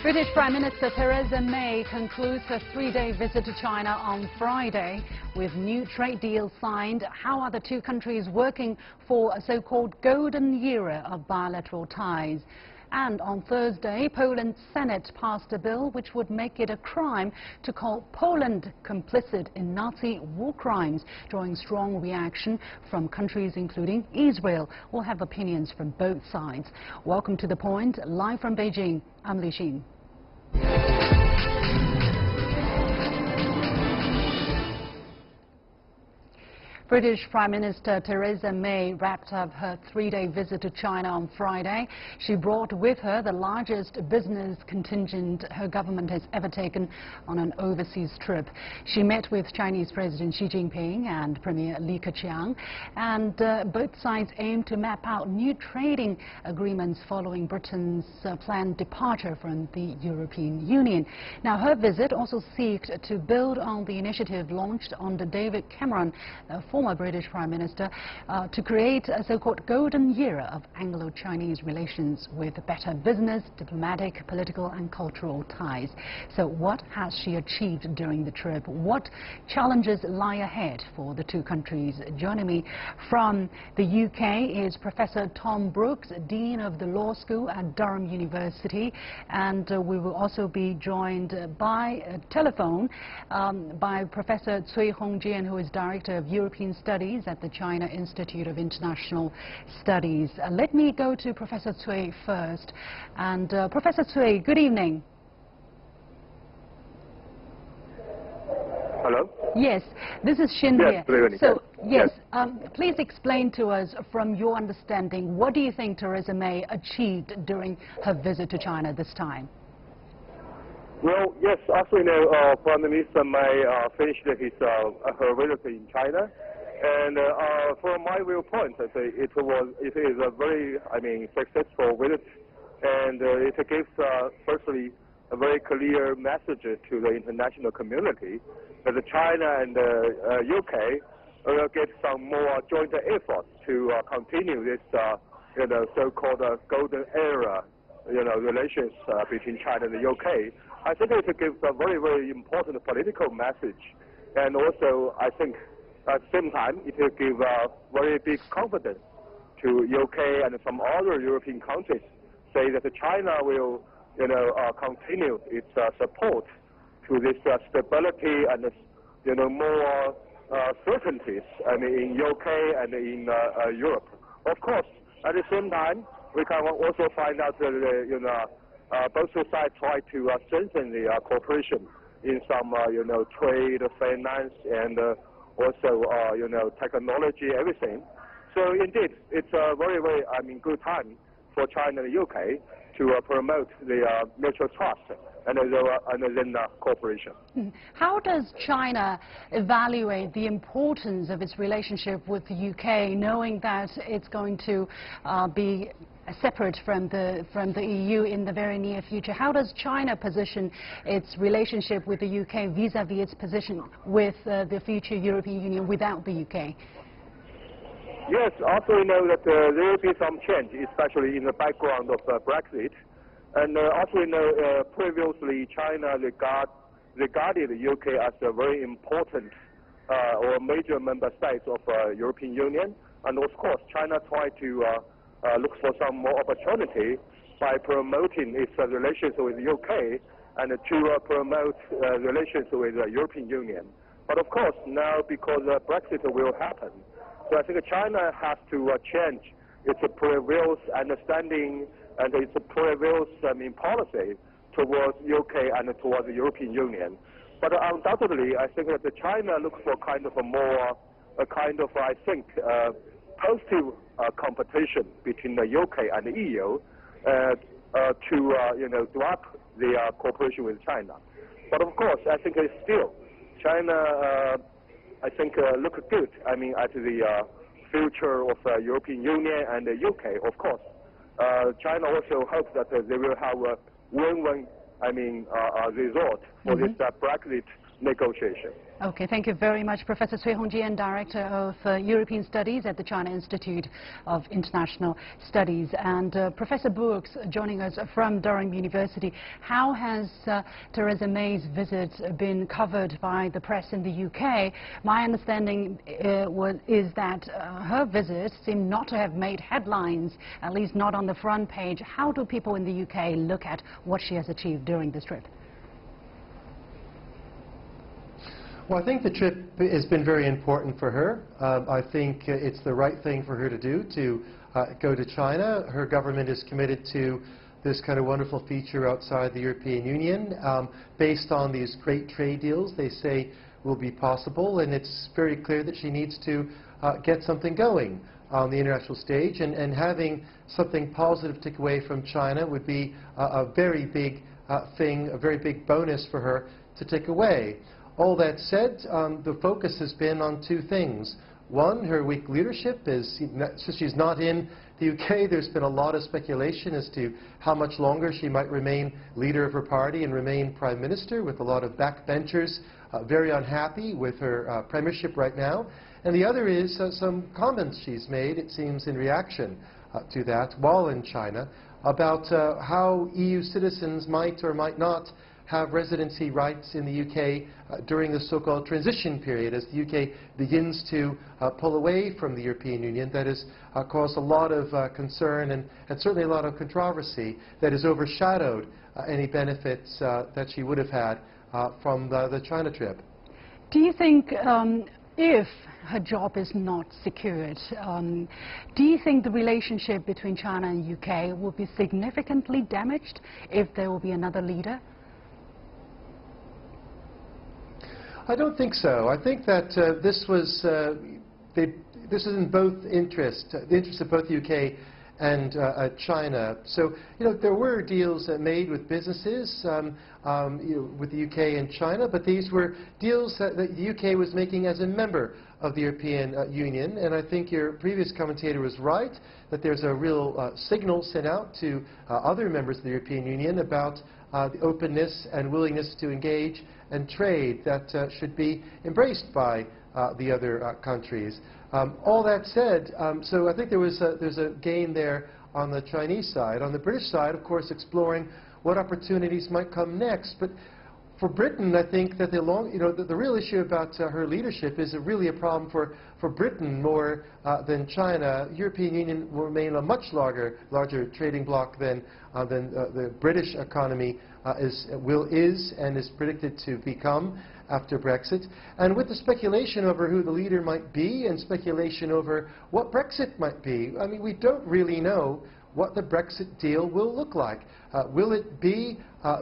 British Prime Minister Theresa May concludes her three-day visit to China on Friday with new trade deals signed. How are the two countries working for a so-called golden era of bilateral ties? And on Thursday, Poland's Senate passed a bill which would make it a crime to call Poland complicit in Nazi war crimes, drawing strong reaction from countries including Israel. We'll have opinions from both sides. Welcome to The Point. Live from Beijing, I'm Li Xin. British Prime Minister Theresa May wrapped up her three-day visit to China on Friday. She brought with her the largest business contingent her government has ever taken on an overseas trip. She met with Chinese President Xi Jinping and Premier Li Keqiang, and both sides aim to map out new trading agreements following Britain's planned departure from the European Union. Now, her visit also sought to build on the initiative launched under David Cameron, former British Prime Minister, to create a so-called golden era of Anglo-Chinese relations with better business, diplomatic, political and cultural ties. So what has she achieved during the trip? What challenges lie ahead for the two countries? Joining me from the UK is Professor Thom Brooks, Dean of the Law School at Durham University, and we will also be joined by telephone by Professor Hongjian, who is Director of European Studies at the China Institute of International Studies. Let me go to Professor Cui first. And Professor Cui, good evening. Hello? Yes, this is Xin here. So, yes, please explain to us, from your understanding, what do you think Theresa May achieved during her visit to China this time? Well, yes, as we know, Prime Minister May finished her visit in China, and from my viewpoint, I say it is a very, successful visit, and it gives, firstly, a very clear message to the international community that China and the UK will get some more joint efforts to continue this, so-called golden era, relations between China and the UK. I think it gives a very, very important political message, and also I think at the same time it will give a very big confidence to UK and some other European countries, say that China will, continue its support to this stability and, more certainties, in UK and in Europe. Of course, at the same time, we can also find out that, both sides try to strengthen the cooperation in some, trade, finance, and also, technology, everything. So indeed, it's a very, very, good time for China and the UK to promote the mutual trust and then cooperation. How does China evaluate the importance of its relationship with the UK, knowing that it's going to be separate from the EU in the very near future? How does China position its relationship with the UK vis-à-vis its position with the future European Union without the UK? Yes, also we know that there will be some change, especially in the background of Brexit. And also we know previously China regarded the UK as a very important or major member state of European Union. And of course, China tried to look for some more opportunity by promoting its relations with the UK and to promote relations with the European Union. But of course, now because Brexit will happen, so I think China has to change its previous understanding and its previous policy towards UK and towards the European Union. But undoubtedly, I think that China looks for kind of positive competition between the UK and the EU to do up the cooperation with China. But of course, I think it's still China. I think look good. at the future of European Union and the UK. Of course, China also hopes that they will have a win-win result for this Brexit negotiation. Okay, thank you very much, Professor Hongjian, Director of European Studies at the China Institute of International Studies, and Professor Brooks joining us from Durham University. How has Theresa May's visit been covered by the press in the UK? My understanding is that her visit seemed not to have made headlines, at least not on the front page. How do people in the UK look at what she has achieved during this trip? Well, I think the trip has been very important for her. I think it's the right thing for her to do, to go to China. Her government is committed to this kind of wonderful feature outside the European Union, based on these great trade deals they say will be possible, and it's very clear that she needs to get something going on the international stage, and having something positive to take away from China would be a very big thing, a very big bonus for her to take away. All that said, the focus has been on two things. One, her weak leadership is, since she's not in the UK, there's been a lot of speculation as to how much longer she might remain leader of her party and remain Prime Minister, with a lot of backbenchers very unhappy with her premiership right now. And the other is some comments she's made, it seems, in reaction to that while in China, about how EU citizens might or might not have residency rights in the UK during the so-called transition period, as the UK begins to pull away from the European Union. That has caused a lot of concern and certainly a lot of controversy that has overshadowed any benefits that she would have had from the China trip. Do you think if her job is not secured, do you think the relationship between China and UK will be significantly damaged if there will be another leader? I don't think so. I think that this was in both interests, the interest of both the UK and China. So, there were deals made with businesses with the UK and China, but these were deals that the UK was making as a member of the European Union. And I think your previous commentator was right, that there's a real signal sent out to other members of the European Union about the openness and willingness to engage and trade that should be embraced by the other countries. All that said, so I think there's a gain there on the Chinese side. On the British side, of course, exploring what opportunities might come next. But for Britain, I think that the real issue about her leadership is really a problem for Britain more than China. The European Union will remain a much larger trading bloc than the British economy is and is predicted to become after Brexit. And with the speculation over who the leader might be and speculation over what Brexit might be, I mean, we don't really know what the Brexit deal will look like. Will it be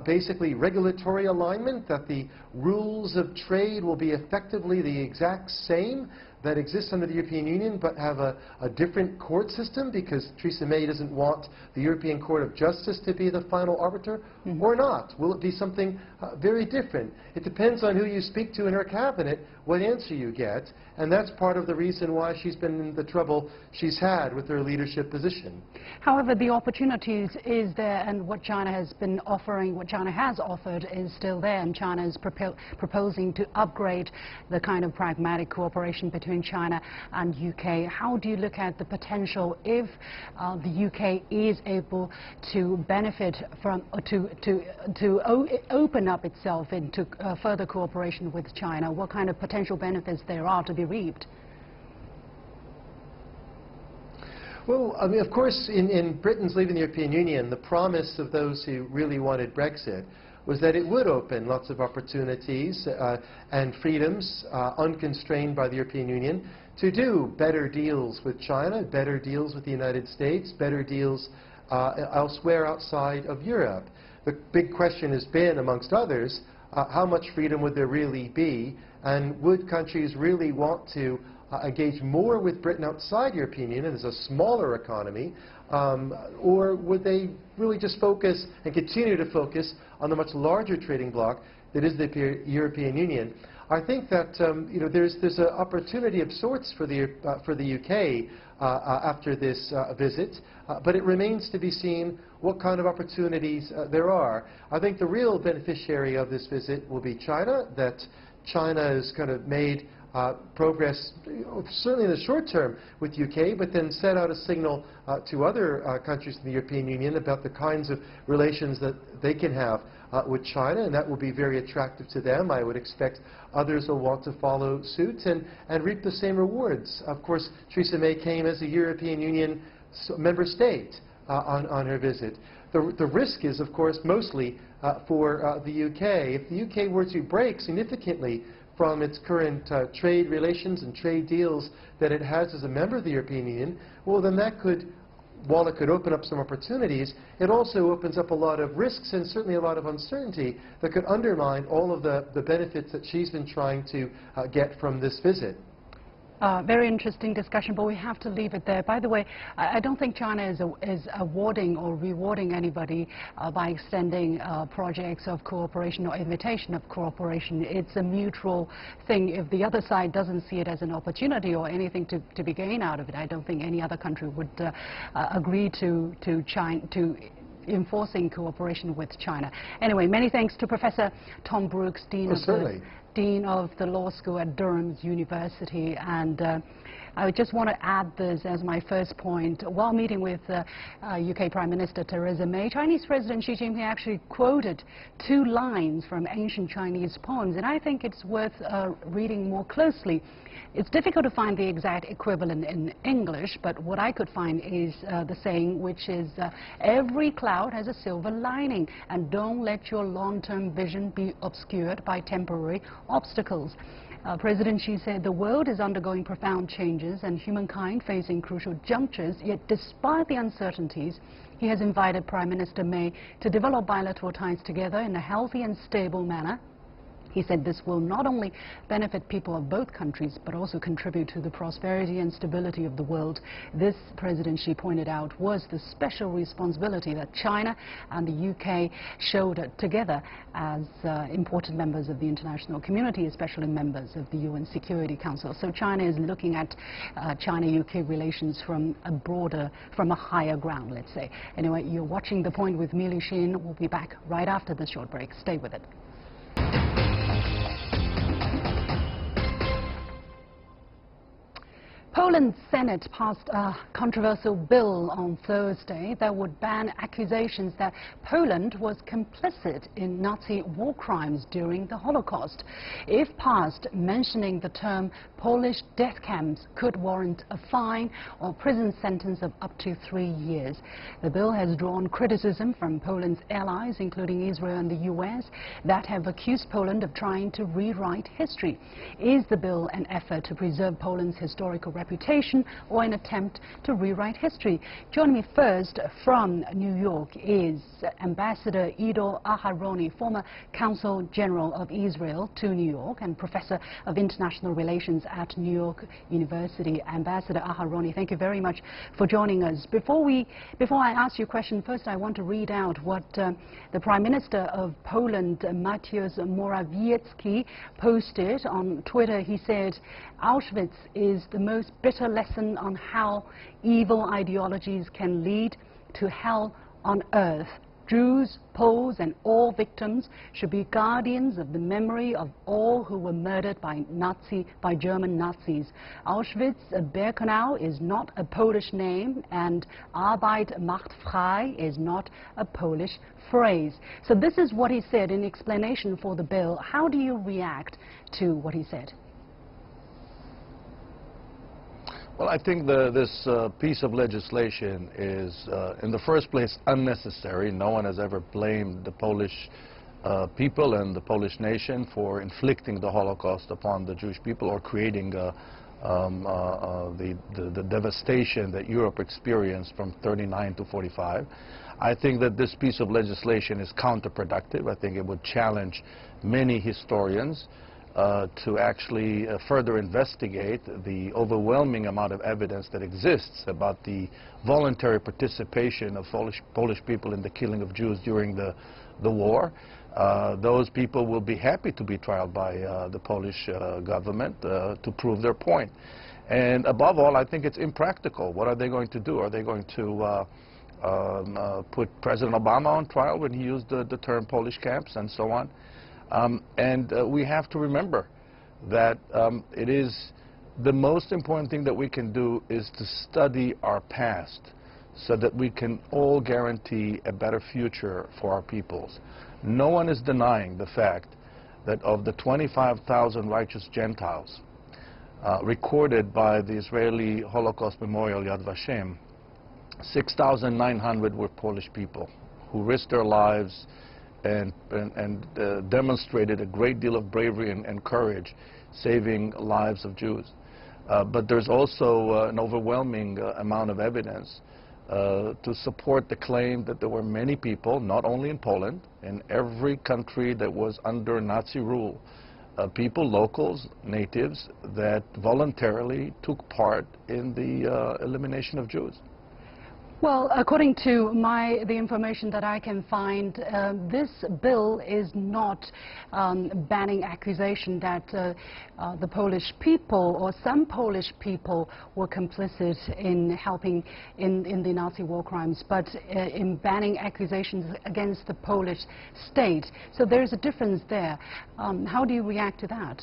basically regulatory alignment, that the rules of trade will be effectively the exact same that exists under the European Union, but have a different court system because Theresa May doesn't want the European Court of Justice to be the final arbiter, or not? Will it be something very different? It depends on who you speak to in her cabinet, what answer you get, and that's part of the reason why she's been in the trouble she's had with her leadership position. However, the opportunities is there, and what China has been offering, what China has offered is still there, and China is proposing to upgrade the kind of pragmatic cooperation between China and UK. How do you look at the potential if the UK is able to benefit from, to open up itself into further cooperation with China? What kind of potential benefits there are to be reaped? Well, I mean, of course, in Britain's leaving the European Union, the promise of those who really wanted Brexit was that it would open lots of opportunities and freedoms unconstrained by the European Union to do better deals with China, better deals with the United States, better deals elsewhere outside of Europe. The big question has been, amongst others, how much freedom would there really be, and would countries really want to engage more with Britain outside the European Union as a smaller economy, or would they really just focus and continue to focus on the much larger trading bloc that is the European Union? I think that there's an opportunity of sorts for the UK after this visit, but it remains to be seen what kind of opportunities there are. I think the real beneficiary of this visit will be China, that China has kind of made progress, certainly in the short term with UK, but then set out a signal to other countries in the European Union about the kinds of relations that they can have with China, and that will be very attractive to them. I would expect others will want to follow suit and reap the same rewards. Of course, Theresa May came as a European Union member state on her visit. The risk is, of course, mostly for the UK. If the UK were to break significantly from its current trade relations and trade deals that it has as a member of the European Union, well, then that could, while it could open up some opportunities, it also opens up a lot of risks and certainly a lot of uncertainty that could undermine all of the benefits that she's been trying to get from this visit. Very interesting discussion, but we have to leave it there. By the way, I don't think China is awarding or rewarding anybody by extending projects of cooperation or invitation of cooperation. It's a mutual thing. If the other side doesn't see it as an opportunity or anything to be gained out of it, I don't think any other country would agree to enforcing cooperation with China. Anyway, many thanks to Professor Thom Brooks, Dean of the Law School at Durham University, and I just want to add this as my first point. While meeting with UK Prime Minister Theresa May, Chinese President Xi Jinping actually quoted 2 lines from ancient Chinese poems, and I think it's worth reading more closely. It's difficult to find the exact equivalent in English, but what I could find is the saying, which is, every cloud has a silver lining, and don't let your long-term vision be obscured by temporary obstacles. President Xi said the world is undergoing profound changes and humankind facing crucial junctures, yet despite the uncertainties, he has invited Prime Minister May to develop bilateral ties together in a healthy and stable manner. He said this will not only benefit people of both countries, but also contribute to the prosperity and stability of the world. This, President Xi pointed out, was the special responsibility that China and the UK showed together as important members of the international community, especially members of the UN Security Council. So China is looking at China-UK relations from a higher ground, let's say. Anyway, you're watching The Point with Mili Shin. We'll be back right after this short break. Stay with it. Poland's Senate passed a controversial bill on Thursday that would ban accusations that Poland was complicit in Nazi war crimes during the Holocaust. If passed, mentioning the term Polish death camps could warrant a fine or prison sentence of up to 3 years. The bill has drawn criticism from Poland's allies, including Israel and the US, that have accused Poland of trying to rewrite history. Is the bill an effort to preserve Poland's historical reputation or an attempt to rewrite history? Joining me first from New York is Ambassador Ido Aharoni, former Consul General of Israel to New York and Professor of International Relations at New York University. Ambassador Aharoni, thank you very much for joining us. Before I ask you a question, first I want to read out what the Prime Minister of Poland, Mateusz Morawiecki, posted on Twitter. He said, Auschwitz is the most bitter lesson on how evil ideologies can lead to hell on earth. Jews, Poles and all victims should be guardians of the memory of all who were murdered by German Nazis. Auschwitz-Birkenau is not a Polish name, and Arbeit macht frei is not a Polish phrase. So this is what he said in explanation for the bill. How do you react to what he said? Well, I think this piece of legislation is, in the first place, unnecessary. No one has ever blamed the Polish people and the Polish nation for inflicting the Holocaust upon the Jewish people or creating the devastation that Europe experienced from 1939 to 1945. I think that this piece of legislation is counterproductive. I think it would challenge many historians to actually further investigate the overwhelming amount of evidence that exists about the voluntary participation of Polish people in the killing of Jews during the war. Those people will be happy to be tried by the Polish government to prove their point. And above all, I think it's impractical. What are they going to do? Are they going to put President Obama on trial when he used the term Polish camps and so on? We have to remember that it is the most important thing that we can do is to study our past so that we can all guarantee a better future for our peoples. No one is denying the fact that of the 25,000 righteous Gentiles recorded by the Israeli Holocaust Memorial Yad Vashem, 6,900 were Polish people who risked their lives and demonstrated a great deal of bravery and courage, saving lives of Jews. But there's also an overwhelming amount of evidence to support the claim that there were many people, not only in Poland, in every country that was under Nazi rule, people, locals, natives, that voluntarily took part in the elimination of Jews. Well, according to the information that I can find, this bill is not banning accusation that the Polish people or some Polish people were complicit in helping in the Nazi war crimes, but in banning accusations against the Polish state. So there's a difference there. How do you react to that?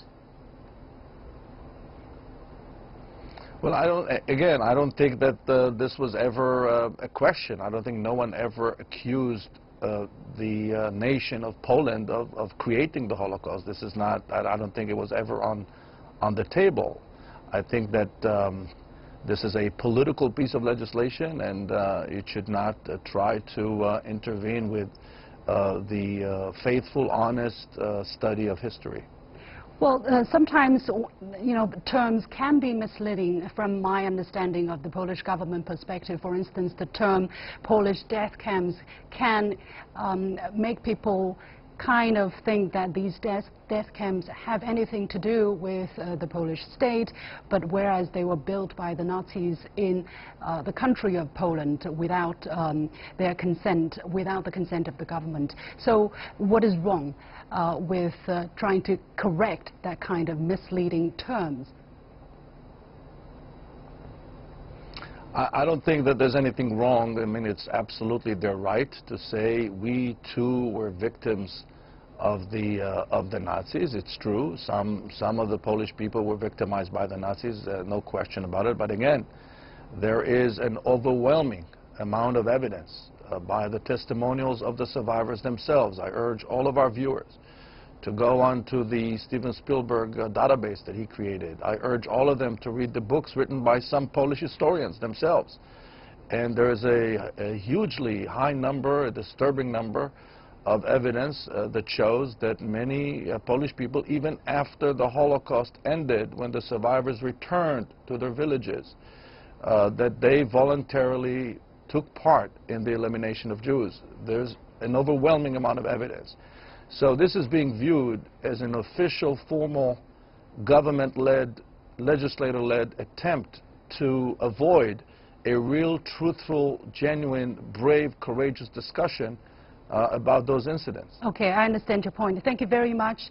Well, I don't think that this was ever a question. I don't think no one ever accused the nation of Poland of creating the Holocaust. This is not, I don't think it was ever on the table. I think that this is a political piece of legislation, and it should not try to intervene with the faithful, honest study of history. Well, sometimes, you know, terms can be misleading from my understanding of the Polish government perspective. For instance, the term Polish death camps can make people kind of think that these death camps have anything to do with the Polish state, but whereas they were built by the Nazis in the country of Poland without their consent, without the consent of the government. So what is wrong with trying to correct that kind of misleading terms? I don't think that there's anything wrong. I mean, it's absolutely their right to say we too were victims of the Nazis. It's true. Some of the Polish people were victimized by the Nazis, no question about it. But again, there is an overwhelming amount of evidence by the testimonials of the survivors themselves. I urge all of our viewers to go on to the Steven Spielberg database that he created. I urge all of them to read the books written by some Polish historians themselves. And there is a hugely high number, a disturbing number, of evidence that shows that many Polish people, even after the Holocaust ended, when the survivors returned to their villages, that they voluntarily took part in the elimination of Jews. There's an overwhelming amount of evidence. So this is being viewed as an official, formal, government-led, legislator-led attempt to avoid a real, truthful, genuine, brave, courageous discussion about those incidents. Okay, I understand your point. Thank you very much,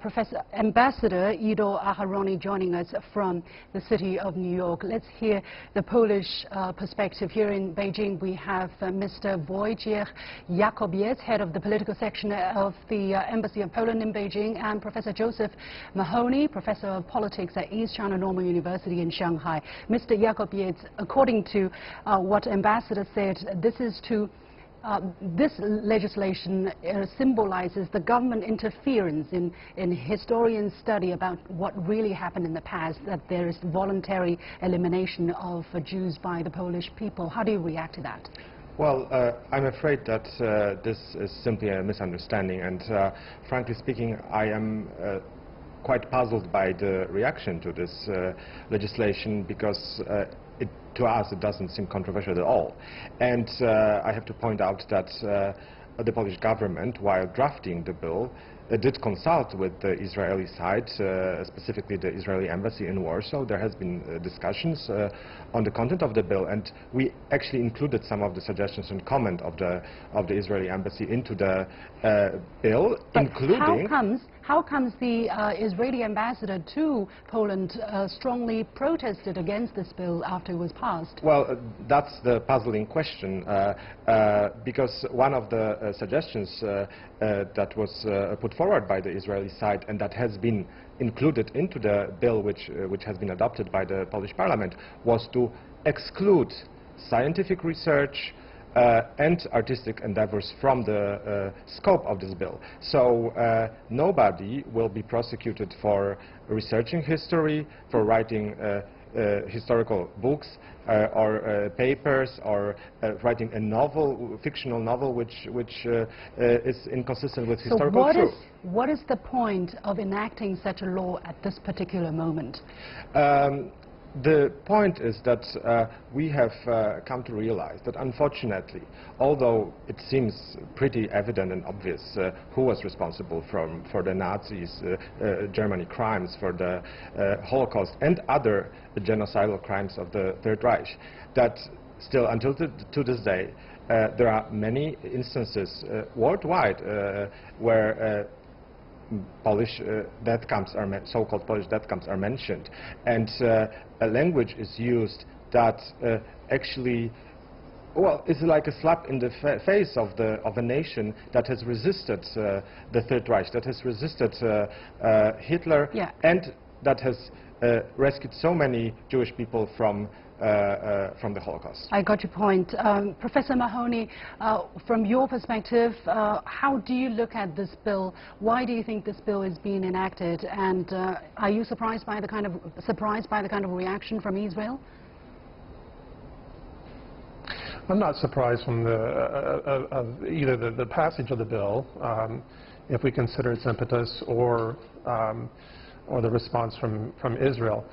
Professor Ambassador Ido Aharoni, joining us from the city of New York. Let's hear the Polish perspective. Here in Beijing, we have Mr. Wojciech Jakobiec, head of the political section of the Embassy of Poland in Beijing, and Professor Josef Mahoney, professor of politics at East China Normal University in Shanghai. Mr. Jakobiec, according to what Ambassador said, this is to this legislation symbolizes the government interference in historians' study about what really happened in the past, that there is voluntary elimination of Jews by the Polish people. How do you react to that? Well, I'm afraid that this is simply a misunderstanding, and frankly speaking, I am quite puzzled by the reaction to this legislation, because to us it doesn't seem controversial at all. And I have to point out that the Polish government, while drafting the bill, did consult with the Israeli side, specifically the Israeli embassy in Warsaw. There has been discussions on the content of the bill, and we actually included some of the suggestions and comment of the Israeli embassy into the bill, but including... how comes the Israeli ambassador to Poland strongly protested against this bill after it was passed? Well, that's the puzzling question, because one of the suggestions that was put forward by the Israeli side and that has been included into the bill which has been adopted by the Polish parliament was to exclude scientific research and artistic endeavors from the scope of this bill. So nobody will be prosecuted for researching history, for writing historical books or papers, or writing a novel, fictional novel, which is inconsistent with historical truth. So what is the point of enacting such a law at this particular moment? The point is that we have come to realize that, unfortunately, although it seems pretty evident and obvious who was responsible for the Nazis' Germany crimes, for the Holocaust and other genocidal crimes of the Third Reich, that still until to this day there are many instances worldwide where Polish death camps are so-called Polish death camps are mentioned, and a language is used that actually, well, it's like a slap in the face of a nation that has resisted the Third Reich, that has resisted Hitler, yeah, and that has rescued so many Jewish people from the Holocaust. I got your point. Professor Mahoney, from your perspective, how do you look at this bill? Why do you think this bill is being enacted? And are you surprised by the kind of reaction from Israel? I'm not surprised from either the passage of the bill, if we consider its impetus, or the response from Israel.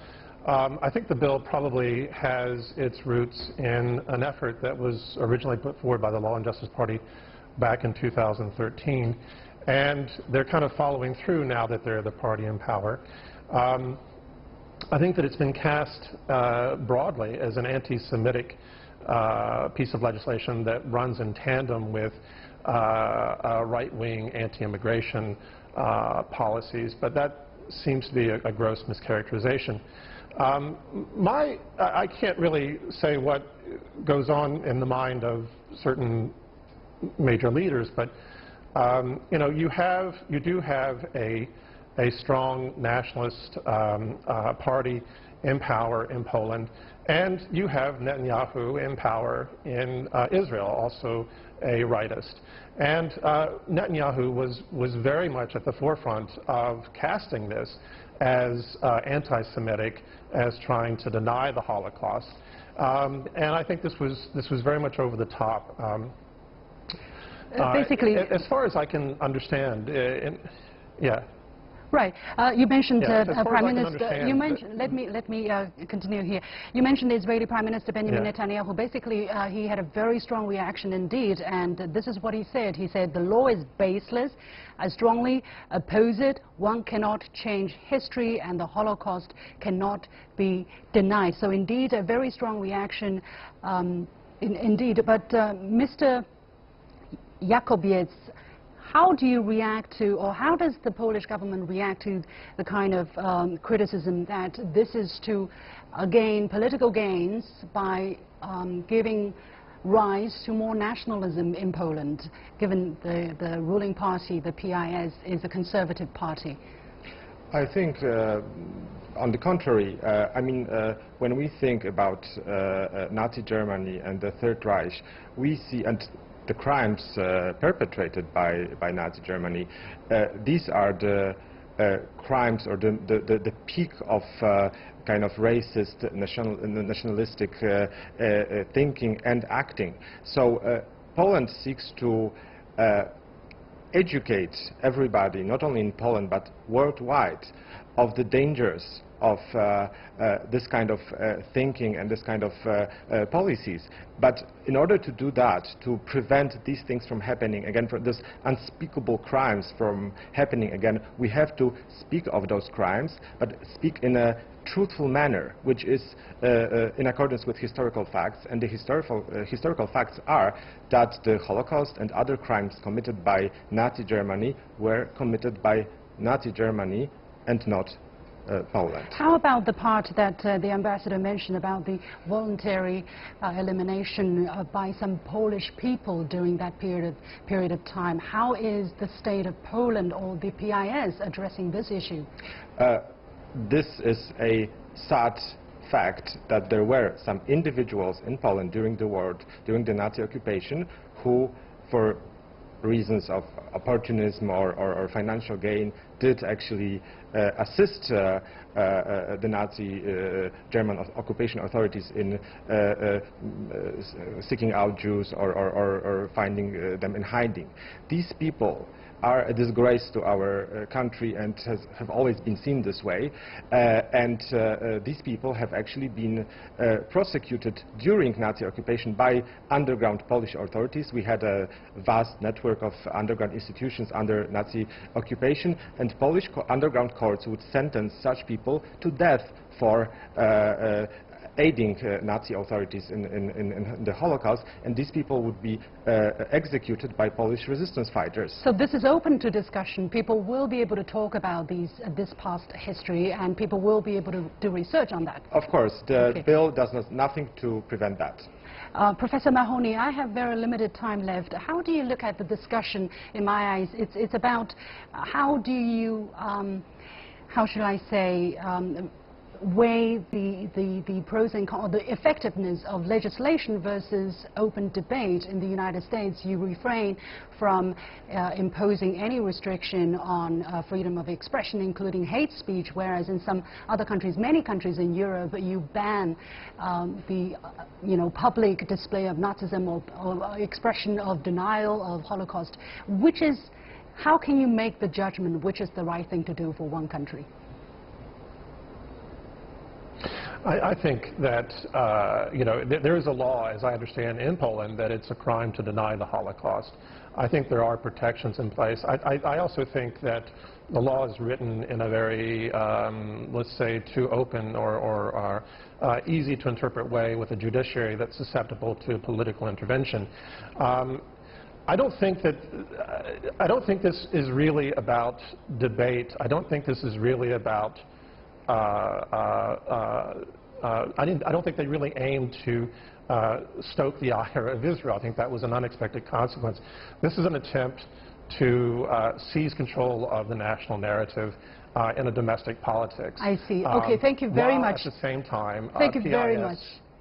I think the bill probably has its roots in an effort that was originally put forward by the Law and Justice Party back in 2013, and they're kind of following through now that they're the party in power. I think that it's been cast broadly as an anti-Semitic piece of legislation that runs in tandem with right-wing anti-immigration policies, but that seems to be a gross mischaracterization. I can't really say what goes on in the mind of certain major leaders, but you know, you do have a strong nationalist party in power in Poland, and you have Netanyahu in power in Israel, also a rightist. And Netanyahu was very much at the forefront of casting this as anti-Semitic, as trying to deny the Holocaust. And I think this was very much over the top. Basically, as far as I can understand, yeah. Right. You mentioned Prime Minister. You mentioned. Let me continue here. You mentioned the Israeli Prime Minister Benjamin Yeah. Netanyahu. Basically, he had a very strong reaction indeed, and this is what he said. He said, "The law is baseless. I strongly oppose it. One cannot change history, and the Holocaust cannot be denied." So, indeed, a very strong reaction, indeed. But Mr. Jakobiec, how do you react to, or how does the Polish government react to the kind of criticism that this is to gain political gains by giving rise to more nationalism in Poland, given the ruling party, the PIS, is a conservative party? I think, on the contrary, I mean, when we think about Nazi Germany and the Third Reich, we see, and the crimes perpetrated by Nazi Germany, these are the crimes, or the peak of kind of racist, nationalistic thinking and acting. So Poland seeks to educate everybody, not only in Poland but worldwide, of the dangers of this kind of thinking and this kind of policies. But in order to do that, to prevent these things from happening again, for these unspeakable crimes from happening again, we have to speak of those crimes, but speak in a truthful manner, which is in accordance with historical facts. And the historical facts are that the Holocaust and other crimes committed by Nazi Germany were committed by Nazi Germany and not Poland. How about the part that the ambassador mentioned about the voluntary elimination by some Polish people during that period of time? How is the state of Poland or the PIS addressing this issue? This is a sad fact that there were some individuals in Poland during the war, during the Nazi occupation, who, for reasons of opportunism or financial gain, did actually assist the Nazi German occupation authorities in seeking out Jews or finding them in hiding. These people are a disgrace to our country and have always been seen this way. These people have actually been prosecuted during Nazi occupation by underground Polish authorities. We had a vast network of underground institutions under Nazi occupation, and Polish underground courts would sentence such people to death for aiding Nazi authorities in the Holocaust, and these people would be executed by Polish resistance fighters. So this is open to discussion. People will be able to talk about this past history, and people will be able to do research on that. Of course, the bill does nothing to prevent that. Professor Mahoney, I have very limited time left. How do you look at the discussion? In my eyes, it's about how do you, how should I say, weigh the pros and cons, the effectiveness of legislation versus open debate. In the United States, you refrain from imposing any restriction on freedom of expression, including hate speech, whereas in some other countries, many countries in Europe, you ban the public display of Nazism or expression of denial of Holocaust. How can you make the judgment which is the right thing to do for one country? I think that, there is a law, as I understand, in Poland that it's a crime to deny the Holocaust. I think there are protections in place. I also think that the law is written in a very, let's say, too open or easy to interpret way with a judiciary that's susceptible to political intervention. I don't think this is really about debate. I don't think this is really about I don't think they really aimed to stoke the ire of Israel. I think that was an unexpected consequence. This is an attempt to seize control of the national narrative in a domestic politics. I see. Okay, thank you very much. At the same time, thank you PIS, very much.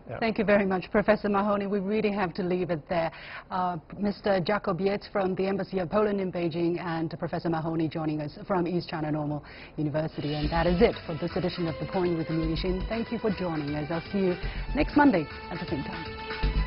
Yeah. Thank you very much, Professor Mahoney. We really have to leave it there. Mr. Jakobiec from the Embassy of Poland in Beijing, and Professor Mahoney joining us from East China Normal University. And that is it for this edition of The Point with Li Xin. Thank you for joining us. I'll see you next Monday at the same time.